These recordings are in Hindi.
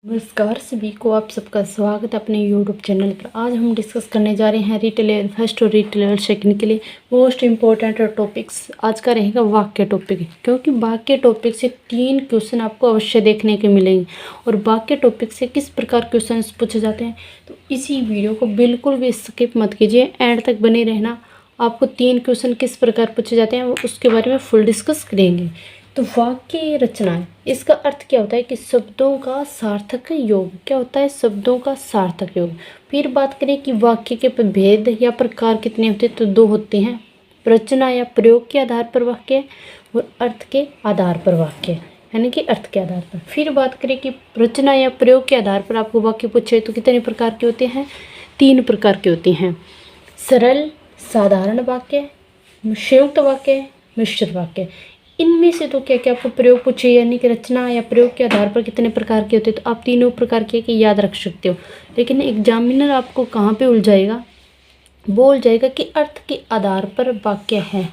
नमस्कार सभी को, आप सबका स्वागत है अपने यूट्यूब चैनल पर। आज हम डिस्कस करने जा रहे हैं रीटेल लेवल फर्स्ट और रीटेल लेवल सेकंड के लिए मोस्ट इम्पोर्टेंट टॉपिक्स। आज का रहेगा वाक्य टॉपिक, क्योंकि वाक्य टॉपिक से 3 क्वेश्चन आपको अवश्य देखने के मिलेंगे और वाक्य टॉपिक से किस प्रकार क्वेश्चन पूछे जाते हैं। तो इसी वीडियो को बिल्कुल भी स्किप मत कीजिए, एंड तक बने रहना। आपको 3 क्वेश्चन किस प्रकार पूछे जाते हैं उसके बारे में फुल डिस्कस करेंगे। तो वाक्य रचना, इसका अर्थ क्या होता है कि शब्दों का सार्थक योग। क्या होता है? शब्दों का सार्थक योग। फिर बात करें कि वाक्य के भेद या प्रकार कितने होते हैं, तो 2 होते हैं। रचना या प्रयोग के आधार पर वाक्य और अर्थ के आधार पर वाक्य, यानी कि अर्थ के आधार पर। फिर बात करें कि रचना या प्रयोग के आधार पर आपको वाक्य पूछे तो कितने प्रकार के होते हैं? 3 प्रकार के होते हैं। सरल, साधारण वाक्य, संयुक्त वाक्य, मिश्र वाक्य। इनमें से तो क्या क्या आपको प्रयोग पूछे, यानी कि रचना या प्रयोग के आधार पर कितने प्रकार के होते हैं, तो आप तीनों प्रकार के याद रख सकते हो। लेकिन एग्जामिनर आपको कहाँ पे उलझाएगा? बोल जाएगा कि अर्थ के आधार पर वाक्य है।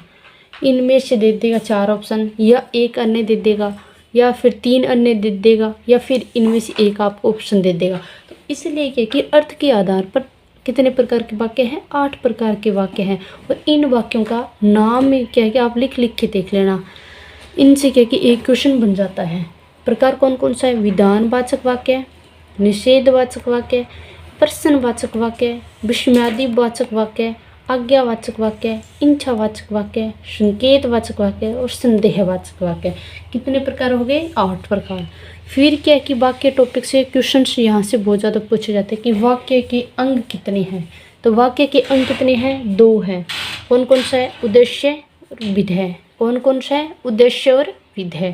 इनमें से दे देगा 4 ऑप्शन, या एक अन्य दे देगा, या फिर 3 अन्य दे देगा, या फिर इनमें से एक आपको ऑप्शन दे देगा। तो इसलिए क्या कि अर्थ के आधार पर कितने प्रकार के वाक्य हैं? 8 प्रकार के वाक्य हैं। और इन वाक्यों का नाम क्या है कि आप लिख लिख के देख लेना। इनसे क्या कि एक क्वेश्चन बन जाता है। प्रकार कौन कौन सा है? विधानवाचक वाक्य, निषेधवाचक वाक्य, प्रश्नवाचक वाक्य, विस्मयादिवाचक वाक्य, आज्ञावाचक वाक्य, इच्छावाचक वाक्य, संकेतवाचक वाक्य और संदेहवाचक वाक्य। कितने प्रकार हो गए? 8 प्रकार। फिर क्या है कि वाक्य टॉपिक से क्वेश्चन यहाँ से बहुत ज़्यादा पूछे जाते हैं कि वाक्य के अंग कितने हैं। तो वाक्य के अंग कितने हैं? 2 हैं। कौन कौन सा है? उद्देश्य और विधेय। कौन कौन सा है? उद्देश्य और विधेय।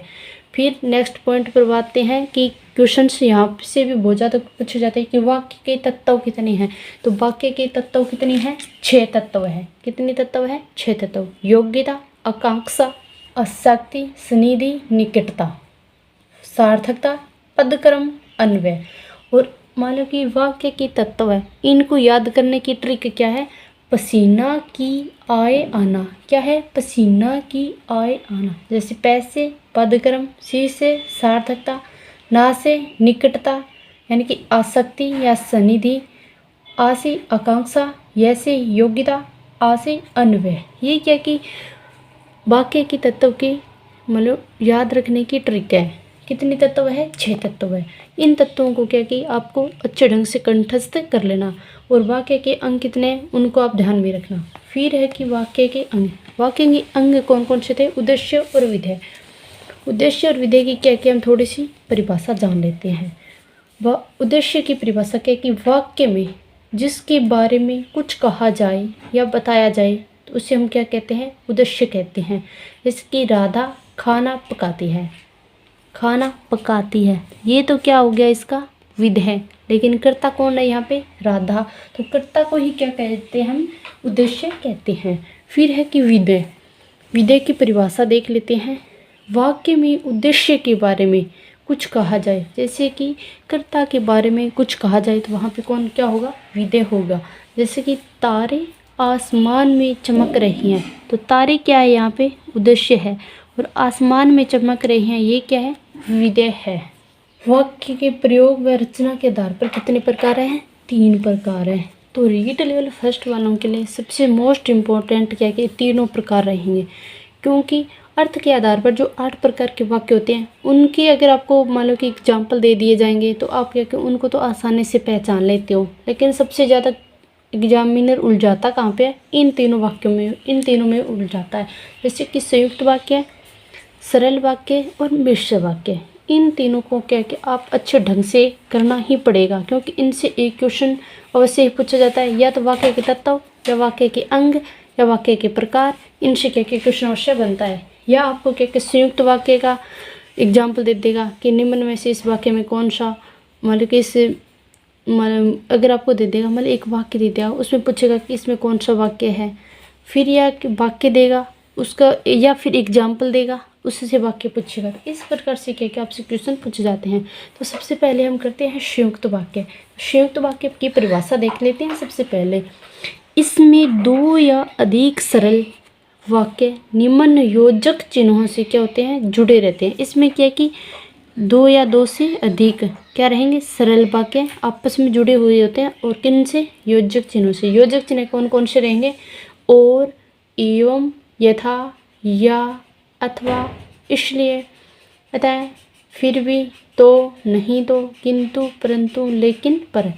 फिर नेक्स्ट पॉइंट पर आते हैं कि क्वेश्चंस यहाँ से भी बहुत ज़्यादा पूछे जाते हैं कि वाक्य के तत्व कितने हैं। तो वाक्य के तत्व कितने हैं? 6 तत्व है। कितने तत्व है? 6 तत्व। योग्यता, आकांक्षा, आसक्ति, सनिधि, निकटता, सार्थकता, पदक्रम, अन्वय। और मान लो कि वाक्य के तत्व है, इनको याद करने की ट्रिक क्या है? पसीना की आए आना। क्या है? पसीना की आए आना। जैसे पैसे, पदक्रम, सी से सार्थकता, ना से निकटता यानी कि आसक्ति या सनिधि, आ से आकांक्षा, या से योग्यता, आ से अन्वय। ये क्या कि वाक्य के तत्व के मतलब याद रखने की ट्रिक है। कितने तत्व है? 6 तत्व है। इन तत्वों को क्या कि आपको अच्छे ढंग से कंठस्थ कर लेना। और वाक्य के अंग कितने हैं उनको आप ध्यान में रखना। फिर है कि वाक्य के अंग। वाक्य के अंग कौन कौन से थे? उद्देश्य और विधेय। उद्देश्य और विधेय की क्या कि हम थोड़ी सी परिभाषा जान लेते हैं। उद्देश्य की परिभाषा क्या कि वाक्य में जिसके बारे में कुछ कहा जाए या बताया जाए तो उसे हम क्या कहते हैं? उद्देश्य कहते हैं। जैसे कि राधा खाना पकाती है। खाना पकाती है, ये तो क्या हो गया? इसका विधेय। लेकिन कर्ता कौन है यहाँ पे? राधा। तो कर्ता को ही क्या कहते हैं हम? उद्देश्य कहते हैं। फिर है कि विधेय। विधेय की परिभाषा देख लेते हैं। वाक्य में उद्देश्य के बारे में कुछ कहा जाए, जैसे कि कर्ता के बारे में कुछ कहा जाए तो वहाँ पे कौन क्या होगा? विधेय होगा। जैसे कि तारे आसमान में चमक रही हैं, तो तारे क्या है? यहाँ पे उद्देश्य है। और आसमान में चमक रही हैं, ये क्या है? विधेय है। वाक्य के प्रयोग व रचना के आधार पर कितने प्रकार हैं? 3 प्रकार हैं। तो रीड लेवल फर्स्ट वालों के लिए सबसे मोस्ट इम्पोर्टेंट क्या कि 3 प्रकार रहेंगे, क्योंकि अर्थ के आधार पर जो 8 प्रकार के वाक्य होते हैं उनके अगर आपको मान लो कि एग्जाम्पल दे दिए जाएंगे तो आप क्या कि उनको तो आसानी से पहचान लेते हो। लेकिन सबसे ज़्यादा एग्जामिनर उलझाता कहाँ पे है? इन तीनों वाक्यों में, इन तीनों में उलझाता है। जैसे कि संयुक्त वाक्य, सरल वाक्य और मिश्र वाक्य। इन तीनों को क्या कि आप अच्छे ढंग से करना ही पड़ेगा, क्योंकि इनसे एक क्वेश्चन अवश्य ही पूछा जाता है, या तो वाक्य के तत्व, या वाक्य के अंग, या वाक्य के प्रकार। इनसे क्या कि क्वेश्चन अवश्य बनता है। या आपको क्या कि संयुक्त वाक्य का एग्जाम्पल दे देगा कि निम्न में से इस वाक्य में कौन सा मतलब कि इस अगर आपको दे देगा मतलब एक वाक्य दे देगा, उसमें पूछेगा कि इसमें कौन सा वाक्य है। फिर या वाक्य देगा उसका, या फिर एग्जाम्पल देगा उससे वाक्य पूछेगा। इस प्रकार से क्या क्या आपसे क्वेश्चन पूछे जाते हैं। तो सबसे पहले हम करते हैं संयुक्त वाक्य। संयुक्त वाक्य की परिभाषा देख लेते हैं। सबसे पहले इसमें 2 या अधिक सरल वाक्य निम्न योजक चिन्हों से क्या होते हैं? जुड़े रहते हैं। इसमें क्या कि दो या दो से अधिक क्या रहेंगे, सरल वाक्य आपस में जुड़े हुए होते हैं। और किन से, योजक चिन्हों से। योजक चिन्ह कौन कौन से रहेंगे, और, एवं, यथा, या, अथवा, इसलिए, अतः, फिर भी, तो, नहीं तो, किंतु, परंतु, लेकिन, पर।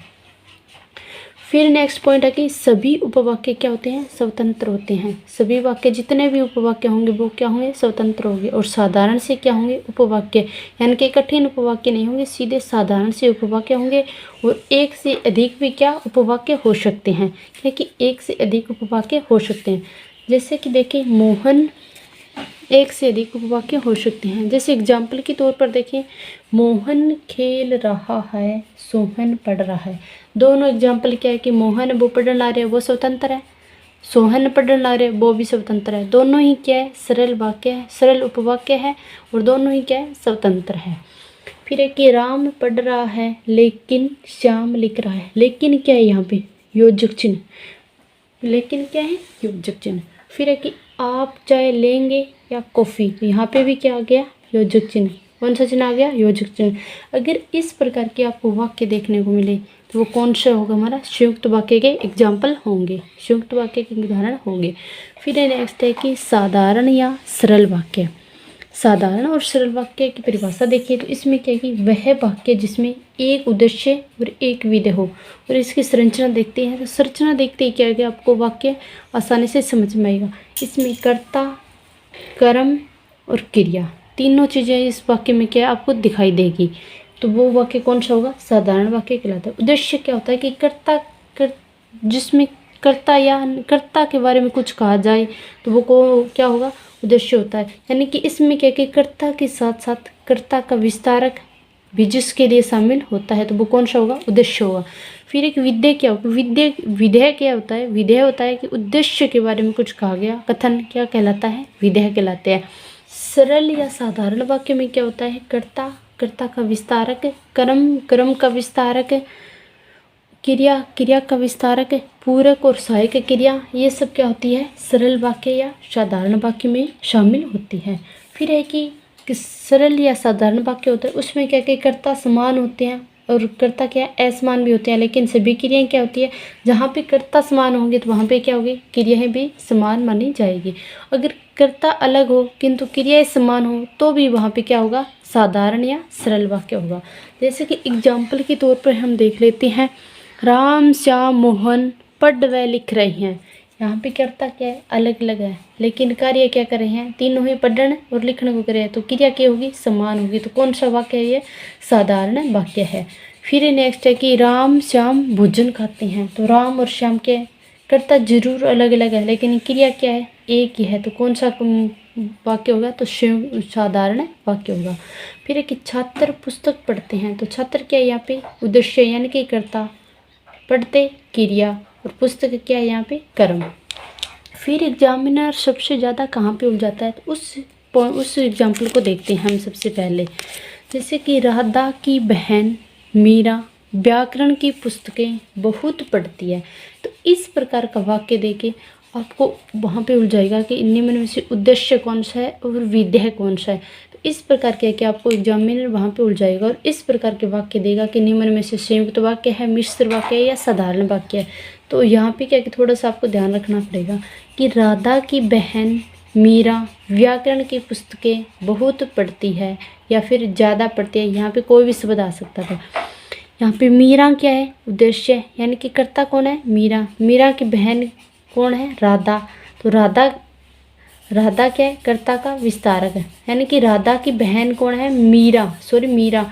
फिर नेक्स्ट पॉइंट है कि सभी उपवाक्य क्या होते हैं, स्वतंत्र होते हैं। सभी वाक्य जितने भी उपवाक्य होंगे वो क्या होंगे, स्वतंत्र होंगे। और साधारण से क्या होंगे, उपवाक्य, यानी कि कठिन उपवाक्य नहीं होंगे, सीधे साधारण से उपवाक्य होंगे। और एक से अधिक भी क्या उपवाक्य हो सकते हैं, क्योंकि एक से अधिक उपवाक्य हो सकते हैं। जैसे कि देखिए, मोहन, एक से अधिक उपवाक्य हो सकते हैं। जैसे एग्जाम्पल के तौर पर देखिए, मोहन खेल रहा है, सोहन पढ़ रहा है। दोनों एग्जाम्पल क्या है कि मोहन वो पढ़ने ला रहे हैं, वो स्वतंत्र है। सोहन पढ़ने ला रहे हैं, वो भी स्वतंत्र है। दोनों ही क्या है, सरल वाक्य है, सरल उपवाक्य है। और दोनों ही क्या है, स्वतंत्र है। फिर है कि राम पढ़ रहा है लेकिन श्याम लिख रहा है। लेकिन क्या है यहाँ पे, योजक चिन्ह। लेकिन क्या है, योजक चिन्ह। फिर है कि आप चाय लेंगे या कॉफ़ी, तो यहाँ पे भी क्या आ गया, योजक चिन्ह। कौन सा चिन्ह आ गया, योजक चिन्ह। अगर इस प्रकार के आपको वाक्य देखने को मिले तो वो कौन सा होगा, हमारा संयुक्त वाक्य के एग्जाम्पल होंगे, संयुक्त वाक्य के उदाहरण होंगे। फिर नेक्स्ट है कि साधारण या सरल वाक्य। साधारण और सरल वाक्य की परिभाषा देखिए तो इसमें क्या है कि वह वाक्य जिसमें एक उद्देश्य और एक विधेय हो। और इसकी संरचना देखते हैं तो संरचना देखते ही क्या है कि आपको वाक्य आसानी से समझ में आएगा। इसमें कर्ता, कर्म और क्रिया तीनों चीज़ें इस वाक्य में क्या आपको दिखाई देगी। तो वो वाक्य कौन सा होगा, साधारण वाक्य कहलाता है। उद्देश्य क्या होता है कि जिसमें कर्ता या कर्ता के बारे में कुछ कहा जाए तो वो को क्या होगा, उद्देश्य होता है। यानी कि इसमें क्या कि कर्ता के साथ साथ कर्ता का विस्तारक भी जिसके लिए शामिल होता है तो वो कौन सा होगा, उद्देश्य होगा। फिर एक विधेय क्या होगा, विधेय क्या होता है, विधेय होता है कि उद्देश्य के बारे में कुछ कहा गया, कथन क्या कहलाता है, विधेय कहलाते हैं। सरल या साधारण वाक्य में क्या होता है, कर्ता का विस्तारक, कर्म का विस्तारक, क्रिया का विस्तारक, पूरक और सहायक क्रिया, ये सब क्या होती है, सरल वाक्य या साधारण वाक्य में शामिल होती है। फिर है कि सरल या साधारण वाक्य होता है उसमें क्या क्या कर्ता समान होते हैं और कर्ता क्या असमान भी होते हैं। लेकिन सभी क्रियाएं क्या होती है, जहाँ पे कर्ता समान होंगे तो वहाँ पे क्या होगी, क्रियाएं भी समान मानी जाएगी। अगर कर्ता अलग हो किंतु क्रियाएं समान हो तो भी वहाँ पे क्या होगा, साधारण या सरल वाक्य होगा। जैसे कि एग्जाम्पल के तौर पर हम देख लेते हैं, राम, श्याम, मोहन पढ़ व लिख रहे हैं। यहाँ पे कर्ता क्या है, अलग अलग है, लेकिन कार्य क्या कर रहे हैं, तीनों ही पढ़ने और लिखने को कर रहे हैं, तो क्रिया क्या होगी, समान होगी। तो कौन सा वाक्य है ये, साधारण वाक्य है। फिर नेक्स्ट है कि राम श्याम भोजन खाते हैं। तो राम और श्याम के कर्ता जरूर अलग अलग है लेकिन क्रिया क्या है, एक ही है। तो कौन सा वाक्य होगा, तो साधारण वाक्य होगा। फिर है कि छात्र पुस्तक पढ़ते हैं। तो छात्र क्या है यहाँ पे, उद्देश्य यानी कि कर्ता, पढ़ते क्रिया और पुस्तक क्या है यहाँ पे, कर्म। फिर एग्जामिनर सबसे ज़्यादा कहाँ पे उलझाता है, तो उस एग्जाम्पल को देखते हैं हम सबसे पहले। जैसे कि राधा की बहन मीरा व्याकरण की पुस्तकें बहुत पढ़ती है। तो इस प्रकार का वाक्य देके आपको वहाँ पे उलझाएगा कि निम्न में से उद्देश्य कौन सा है और विधेय कौन सा है। तो इस प्रकार के कि आपको एग्जामिनर वहाँ पे उलझाएगा और इस प्रकार के वाक्य देगा कि निम्न में से संयुक्त वाक्य है, मिश्र वाक्य है या साधारण वाक्य है। तो यहाँ पे क्या कि थोड़ा सा आपको ध्यान रखना पड़ेगा कि राधा की बहन मीरा व्याकरण की पुस्तकें बहुत पढ़ती है या फिर ज़्यादा पढ़ती है। यहाँ पे कोई भी शब्द आ सकता था। यहाँ पे मीरा क्या है, उद्देश्य यानी कि कर्ता कौन है, मीरा। मीरा की बहन कौन है, राधा। तो राधा क्या है, कर्ता का विस्तारक है, यानी कि राधा की बहन कौन है, मीरा।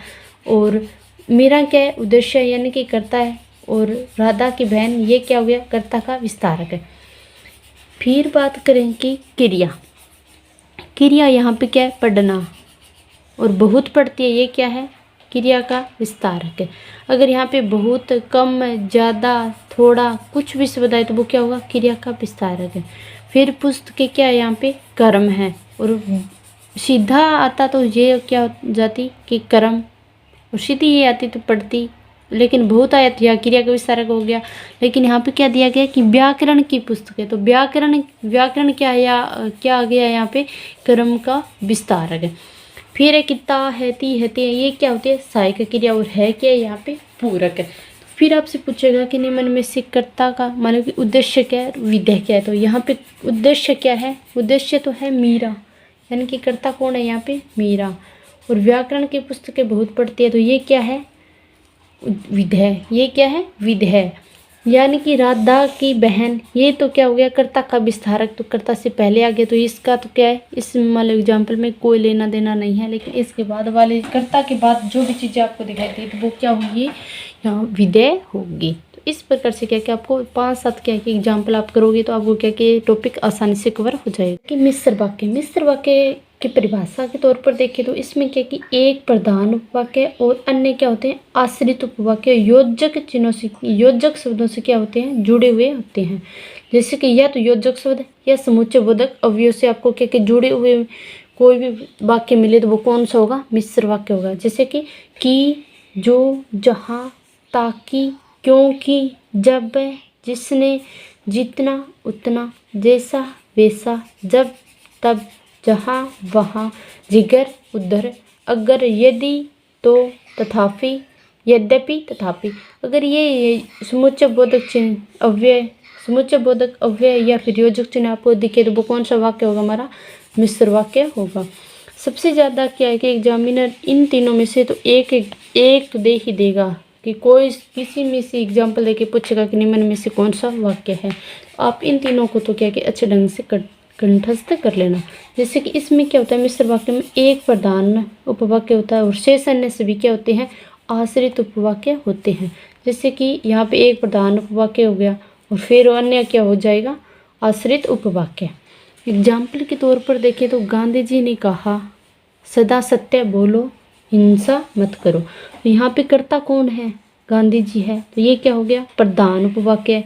और मीरा क्या है, उद्देश्य यानी कि कर्ता है, और राधा की बहन ये क्या हो गया, कर्ता का विस्तारक है। फिर बात करें कि क्रिया यहाँ पे क्या है, पढ़ना, और बहुत पढ़ती है ये क्या है, क्रिया का विस्तारक है। अगर यहाँ पे बहुत, कम, ज़्यादा, थोड़ा, कुछ भी शब्द आए तो वो क्या होगा, क्रिया का विस्तारक है। फिर पुस्तकें क्या है, यहाँ पे कर्म है, और सीधा आता तो ये क्या हो जाती कि कर्म, और सीधी ये आती तो पढ़ती, लेकिन बहुत आया तो यह क्रिया का विस्तारक हो गया। लेकिन यहाँ पे क्या दिया गया कि व्याकरण की पुस्तक है, तो व्याकरण क्या है, या क्या आ गया यहाँ पे, कर्म का विस्तारक है। फिर है कि ता है, ती है, ते है, ये क्या होती है सहायक क्रिया और है क्या है यहाँ पे पूरक है। फिर आपसे पूछेगा कि निम्न में से कर्ता का मानो कि उद्देश्य क्या है, विधेय क्या है। तो यहाँ पे उद्देश्य क्या है, उद्देश्य तो है मीरा, यानी कि कर्ता कौन है यहाँ पे मीरा। और व्याकरण की पुस्तकें बहुत पढ़ती है, तो ये क्या है विधेय, ये क्या है विधेय, यानी कि राधा की बहन, ये तो क्या हो गया कर्ता का विस्तारक, तो कर्ता से पहले आ गया, तो इसका तो क्या है इस वाले एग्जाम्पल में कोई लेना देना नहीं है। लेकिन इसके बाद वाले कर्ता के बाद जो भी चीज़ें आपको दिखाई दी तो वो क्या होगी, यहाँ विधेय होगी। तो इस प्रकार से क्या क्या आपको 5-7 क्या कि एग्जाम्पल आप करोगे तो आपको क्या कि टॉपिक आसानी से कवर हो जाएगा। कि मिश्र वाक्य, मिश्र वाक्य की परिभाषा के तौर पर देखें तो इसमें क्या कि एक प्रधान उपवाक्य और अन्य क्या होते हैं आश्रित उपवाक्य योजक चिन्हों से, योजक शब्दों से क्या होते हैं जुड़े हुए होते हैं। जैसे कि या तो योजक शब्द या समुच्चय बोधक अवयव से आपको क्या कि जुड़े हुए कोई भी वाक्य मिले तो वो कौन सा होगा मिश्र वाक्य होगा। जैसे कि जो, जहाँ, ताकि, क्योंकि, जब, जिसने, जितना, उतना, जैसा, वैसा, जब, तब, जहाँ, वहाँ, जिगर, उधर, अगर, यदि, तो, तथापि, यद्यपि, तथापि। अगर ये समुच्चय बोधक चिन्ह अव्यय, समुच्चय बोधक अव्यय या फिर योजक चिन्ह आपको दिखे तो वो कौन सा वाक्य होगा हमारा मिश्र वाक्य होगा। सबसे ज़्यादा क्या है कि एग्जामिनर इन तीनों में से तो एक दे ही देगा कि कोई किसी में से एग्जाम्पल देके पूछेगा कि निम्न में से कौन सा वाक्य है। आप इन तीनों को तो क्या कि अच्छे ढंग से कंठस्थ कर लेना। जैसे कि इसमें क्या होता है मिश्र वाक्य में एक प्रधान उपवाक्य होता है और शेष अन्य सभी क्या होते हैं आश्रित उपवाक्य होते हैं। जैसे कि यहाँ पे एक प्रधान उपवाक्य हो गया और फिर अन्य क्या हो जाएगा आश्रित उपवाक्य। एग्जाम्पल के तौर पर देखें तो गांधी जी ने कहा सदा सत्य बोलो हिंसा मत करो। तो यहाँ पे कर्ता कौन है गांधी जी है, तो ये क्या हो गया प्रधान उपवाक्य।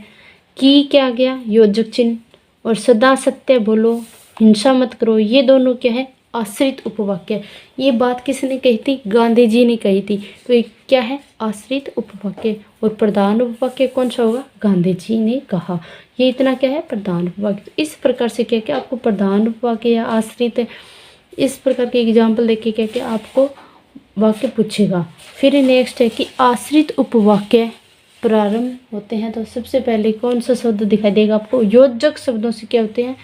की क्या आ गया योजक चिन्ह और सदा सत्य बोलो हिंसा मत करो ये दोनों क्या है आश्रित उपवाक्य। ये बात किसने कही थी गांधी जी ने कही थी, तो ये क्या है आश्रित उपवाक्य। और प्रधान उपवाक्य कौन सा होगा गांधी जी ने कहा, ये इतना क्या है प्रधान उपवाक्य। तो इस प्रकार से क्या क्या आपको प्रधान उपवाक्य या आश्रित इस प्रकार के एग्जाम्पल देके क्या क्या आपको वाक्य पूछेगा। फिर नेक्स्ट है कि आश्रित उपवाक्य प्रारंभ होते हैं, तो सबसे पहले कौन सा शब्द दिखाई देगा आपको योजक शब्दों से क्या होते हैं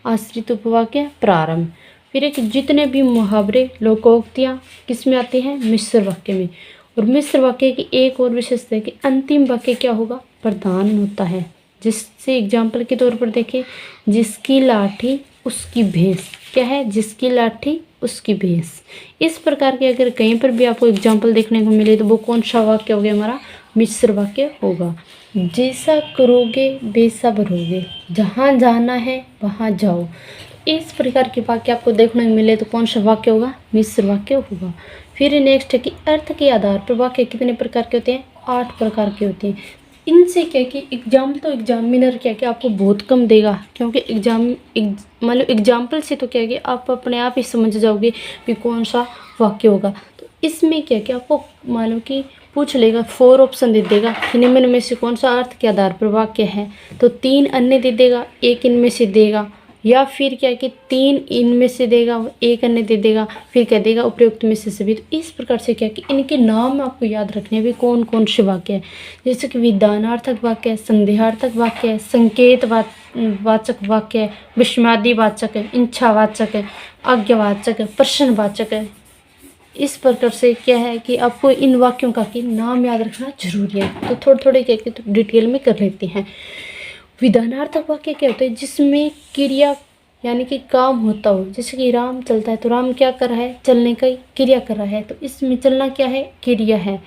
आश्रित उपवाक्य प्रारंभ। फिर एक जितने भी मुहावरे लोकोक्तियाँ किस में आते हैं मिश्र वाक्य में। और मिश्र वाक्य की एक और विशेषता है कि अंतिम वाक्य क्या होगा प्रधान होता है। जिससे एग्जाम्पल के तौर पर देखें जिसकी लाठी उसकी भैंस, क्या है जिसकी लाठी उसकी भैंस। इस प्रकार के अगर कहीं पर भी आपको एग्जाम्पल देखने को मिले तो वो कौन सा वाक्य हो गया हमारा मिश्र वाक्य होगा। जैसा करोगे वैसा भरोगे, जहाँ जाना है वहाँ जाओ। इस प्रकार के वाक्य आपको देखने को मिले तो कौन सा वाक्य होगा मिश्र वाक्य होगा। फिर नेक्स्ट है कि अर्थ के आधार पर वाक्य कितने प्रकार के होते हैं 8 प्रकार के होते हैं। इनसे क्या कि एग्जाम तो एग्जामिनर क्या कि आपको बहुत कम देगा, क्योंकि मतलब एग्जाम्पल से तो क्या कि आप अपने आप ही समझ जाओगे कि कौन सा वाक्य होगा। तो इसमें क्या कि आपको मालूम कि पूछ लेगा 4 ऑप्शन दे देगा कि निम्न में से कौन सा अर्थ के आधार पर वाक्य है, तो 3 अन्य दे देगा, 1 इनमें से देगा, या फिर क्या कि 3 इनमें से देगा 1 अन्य दे देगा, फिर कह देगा उपयुक्त में से सभी। तो इस प्रकार से क्या कि इनके नाम आपको याद रखने हैं भी कौन कौन से वाक्य है। जैसे कि विधानार्थक वाक्य है, संदेहार्थक वाक्य है, संकेत वाचक वाक्य है, विस्मयादि वाचक है, इच्छावाचक है, आज्ञावाचक है, प्रश्नवाचक है। इस प्रकार से क्या है कि आपको इन वाक्यों का कि नाम याद रखना जरूरी है। तो थोड़े थोड़े क्या कि तो डिटेल में कर लेते हैं। विधानार्थक वाक्य क्या होता है जिसमें क्रिया यानी कि काम होता हो। जैसे कि राम चलता है तो राम क्या कर रहा है चलने का क्रिया कर रहा है, तो इसमें चलना क्या है क्रिया है।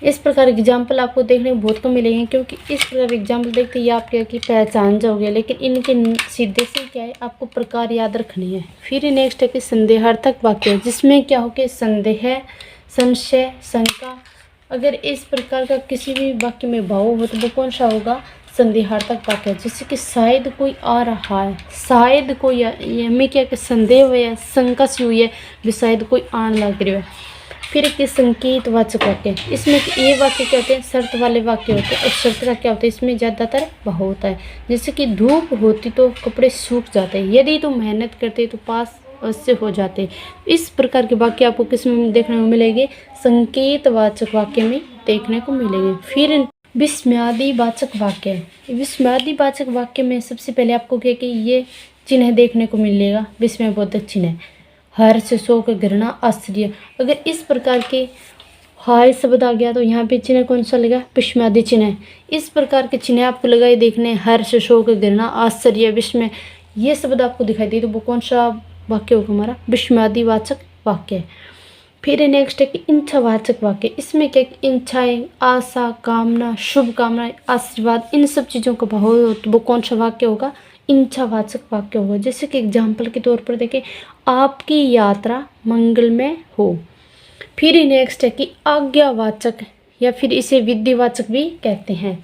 इस प्रकार एग्जाम्पल आपको देखने को बहुत कम मिलेंगे, क्योंकि इस प्रकार एग्जाम्पल देखते ही आप क्या कि पहचान जाओगे, लेकिन इनके सीधे से क्या है आपको प्रकार याद रखने हैं। फिर नेक्स्ट है कि संदेहार्थक वाक्य जिसमें क्या हो कि संदेह संशय शंका, अगर इस प्रकार का किसी भी वाक्य में भाव हो तो वो कौन सा होगा संदेहार्थक वाक्य। जैसे कि शायद कोई आ रहा है, शायद कोई हमें क्या कि संदेह हुआ है शंका सी हुई है भी शायद कोई आने लग रहा है। फिर के संकेत वाचक वाक्य, इसमें ये वाक्य क्या होते हैं शर्त वाले वाक्य होते हैं। और शर्त का क्या होता है इसमें ज़्यादातर भाव होता है। जैसे कि धूप होती तो कपड़े सूख जाते हैं, यदि तुम मेहनत करते तो पास अवश्य हो जाते। इस प्रकार के वाक्य आपको किस में देखने को मिलेंगे? संकेतवाचक वाक्य में देखने को मिलेंगे। फिर विस्मयादि वाचक वाक्य। विस्मयादि वाचक वाक्य में सबसे पहले आपको क्या कि ये चिन्ह देखने को मिलेगा, विस्मयबोधक चिन्ह, हर्ष, शोक, घृणा, आश्चर्य। अगर इस प्रकार के हाय शब्द आ गया तो यहाँ पे चिन्ह कौन सा लगा? विस्मयादि चिन्ह। इस प्रकार के चिन्ह आपको लगाए देखने, हर्ष, शोक, घृणा, आश्चर्य, विस्मय, ये शब्द आपको दिखाई दे तो वो कौन सा वाक्य होगा? हमारा विस्मयादि वाचक वाक्य। फिर नेक्स्ट है कि इच्छावाचक वाक्य। इसमें क्या इच्छाएं, आशा, कामना, शुभ कामना, आशीर्वाद, इन सब चीज़ों का भाव हो तो वो कौन सा वाक्य होगा? इच्छावाचक वाक्य होगा। जैसे कि एग्जाम्पल के तौर पर देखें, आपकी यात्रा मंगलमय हो। फिर नेक्स्ट है कि आज्ञावाचक या फिर इसे विधिवाचक भी कहते हैं,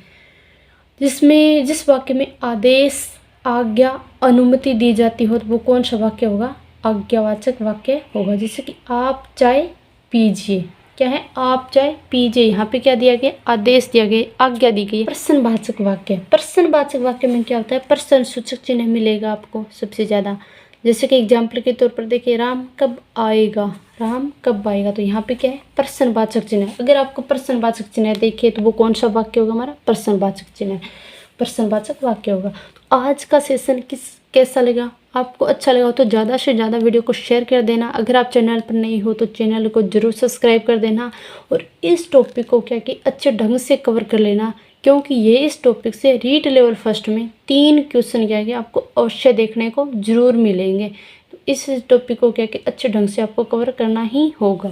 जिसमें जिस वाक्य में आदेश, आज्ञा, अनुमति दी जाती हो तो वो कौन सा वाक्य होगा? आज्ञावाचक वाक्य होगा। जैसे कि आप चाय पीजिए, क्या है? आप चाय पीजिए। यहाँ पे क्या दिया गया? आदेश दिया गया, आज्ञा दी गई। प्रश्नवाचक वाक्य। प्रश्नवाचक वाक्य में क्या होता है? प्रश्न सूचक चिन्ह मिलेगा आपको सबसे ज़्यादा। जैसे कि एग्जाम्पल के तौर पर देखिए, राम कब आएगा? राम कब आएगा? तो यहाँ पे क्या है? प्रश्नवाचक चिन्ह। अगर आपको प्रश्नवाचक चिन्ह देखिए तो वो कौन सा वाक्य होगा? हमारा प्रश्नवाचक चिन्ह, प्रश्नवाचक वाक्य होगा। तो आज का सेशन कैसा लगा? आपको अच्छा लगा हो तो ज़्यादा से ज़्यादा वीडियो को शेयर कर देना। अगर आप चैनल पर नहीं हो तो चैनल को जरूर सब्सक्राइब कर देना और इस टॉपिक को क्या कि अच्छे ढंग से कवर कर लेना, क्योंकि ये इस टॉपिक से रीट लेवल फर्स्ट में 3 क्वेश्चन क्या है आपको अवश्य देखने को जरूर मिलेंगे। तो इस टॉपिक को क्या कि अच्छे ढंग से आपको कवर करना ही होगा।